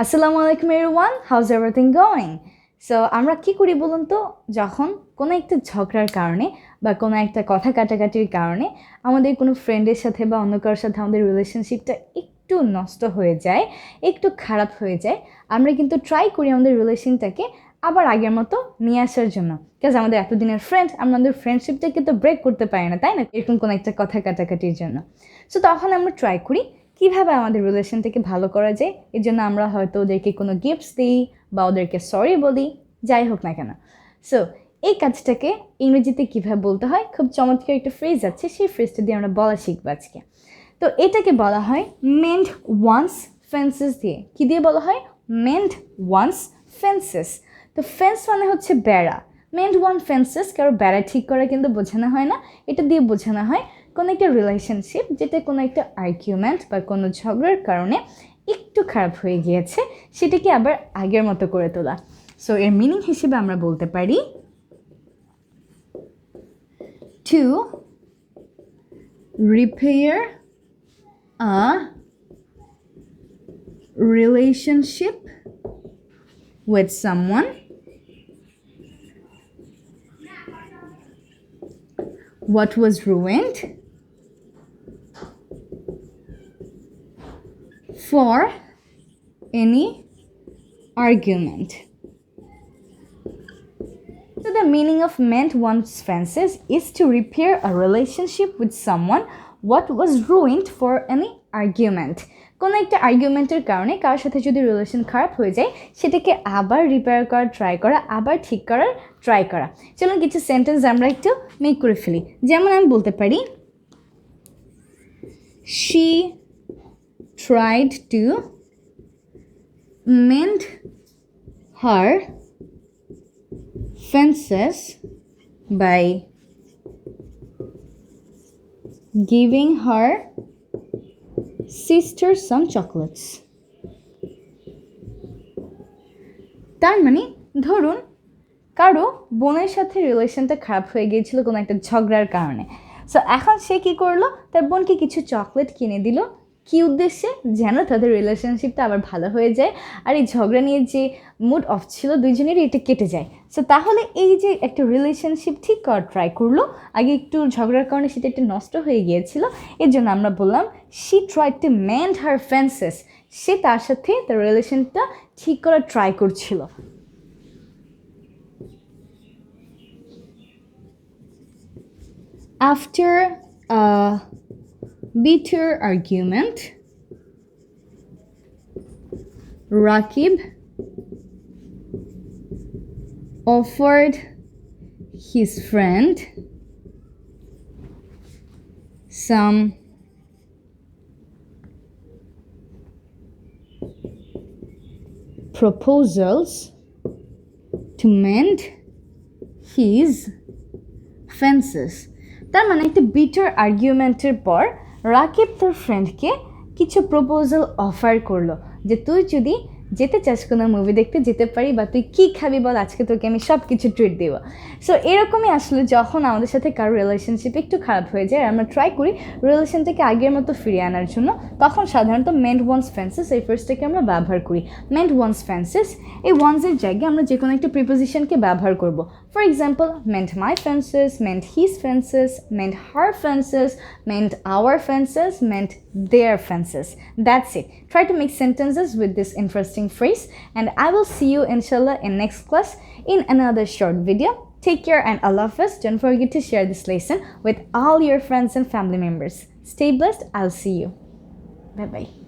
আসসালামু আলাইকুম everyone, house everything going? So আমরা কী করি বলুন তো, যখন কোনো একটা ঝগড়ার কারণে বা কোনো একটা কথা কাটাকাটির কারণে আমাদের কোনো ফ্রেন্ডের সাথে বা অন্য কারোর সাথে আমাদের রিলেশনশিপটা একটু নষ্ট হয়ে যায়, একটু খারাপ হয়ে যায়, আমরা কিন্তু ট্রাই করি আমাদের রিলেশনটাকে আবার আগের মতো নিয়ে আসার জন্য। বিকজ আমাদের এতদিনের ফ্রেন্ড, আমাদের ফ্রেন্ডশিপটাকে তো ব্রেক করতে পারি না, তাই না? এরকম কোনো একটা কথা কাটাকাটির জন্য। সো তখন আমরা ট্রাই করি কীভাবে আমাদের রিলেশনটাকে ভালো করা যায়। এর জন্য আমরা হয়তো ওদেরকে কোনো গিফটস দিই বা ওদেরকে সরি বলি, যাই হোক না কেন। সো এই কাজটাকে ইংরেজিতে কীভাবে বলতে হয়, খুব চমৎকার একটা ফ্রেজ আছে, সেই ফ্রেজটা দিয়ে আমরা বলা শিখবো আজকে। তো এটাকে বলা হয় মেন্ড ওয়ান্স ফেন্সেস দিয়ে। কী দিয়ে বলা হয়? Mend one's fences. তো ফেন্স মানে হচ্ছে বেড়া। মেন্ড ওয়ান ফেন্সেস কারো বেড়া ঠিক করা কিন্তু বোঝানো হয় না, এটা দিয়ে বোঝানো হয় কোনো একটা রিলেশনশিপ যেটা কোনো একটা আর্গুমেন্ট বা কোনো ঝগড়ার কারণে একটু খারাপ হয়ে গিয়েছে, সেটাকে আবার আগের মতো করে তোলা। সো এর মিনিং হিসেবে আমরা বলতে পারি to repair a relationship with someone what was ruined for any argument. So the meaning of mend one's fences is to repair a relationship with someone what was ruined for any argument. কোনো একটা আর্গুমেন্টের কারণে কারোর সাথে যদি relation খারাপ হয়ে যায়, সেটাকে আবার রিপেয়ার করার ট্রাই করা, আবার ঠিক করার ট্রাই করা। চলুন কিছু সেন্টেন্স আমরা একটু মেক করে ফেলি। যেমন আমি বলতে পারি, she tried to mend her fences by giving her sister some chocolates. তার মানে ধরুন কারো বোনের সাথে রিলেশনটা খারাপ হয়ে গিয়েছিল কোনো একটা ঝগড়ার কারণে। সো এখন সে কী করলো, তার বোনকে কিছু চকলেট কিনে দিল। কী উদ্দেশ্যে? যেন তাদের রিলেশনশিপটা আবার ভালো হয়ে যায় আর এই ঝগড়া নিয়ে যে মুড অফ ছিল দুইজনেরই এটা কেটে যায়। সো তাহলে এই যে একটা রিলেশনশিপ ঠিক করার ট্রাই করলো, আগে একটু ঝগড়ার কারণে সেটা একটু নষ্ট হয়ে গিয়েছিল, এর জন্য আমরা বললাম she tried to mend her fences. সে তার সাথে তার রিলেশনটা ঠিক করার ট্রাই করছিল। After a bitter argument, Rakib offered his friend some proposals to mend his fences. তার মানে একটা বিটার আর্গুমেন্টের পর রাকিব তার ফ্রেন্ডকে কিছু প্রপোজাল অফার করলো যে তুই যদি যেতে চাস কোনো মুভি দেখতে যেতে পারি, বা তুই কী খাবি বল, আজকে তোকে আমি সব কিছু ট্রিট দেবো। সো এরকমই আসলে যখন আমাদের সাথে কারো রিলেশনশিপ একটু খারাপ হয়ে যায় আর আমরা ট্রাই করি রিলেশনটাকে আগের মতো ফিরিয়ে আনার জন্য, তখন সাধারণত মেন্ড ওয়ান্স ফেন্সেস এই ফার্স্টটাকে আমরা ব্যবহার করি। মেন্ড ওয়ান্স ফেন্সেস, এই ওয়ান্সের জায়গায় আমরা যে কোনো একটা প্রিপোজিশনকে ব্যবহার করব। For example, mend my fences, mend his fences, mend her fences, mend our fences, mend their fences. That's it. Try to make sentences with this interesting phrase, and I will see you inshallah in next class in another short video. Take care and Allah Hafiz. Don't forget to share this lesson with all your friends and family members. Stay blessed. I'll see you. Bye bye.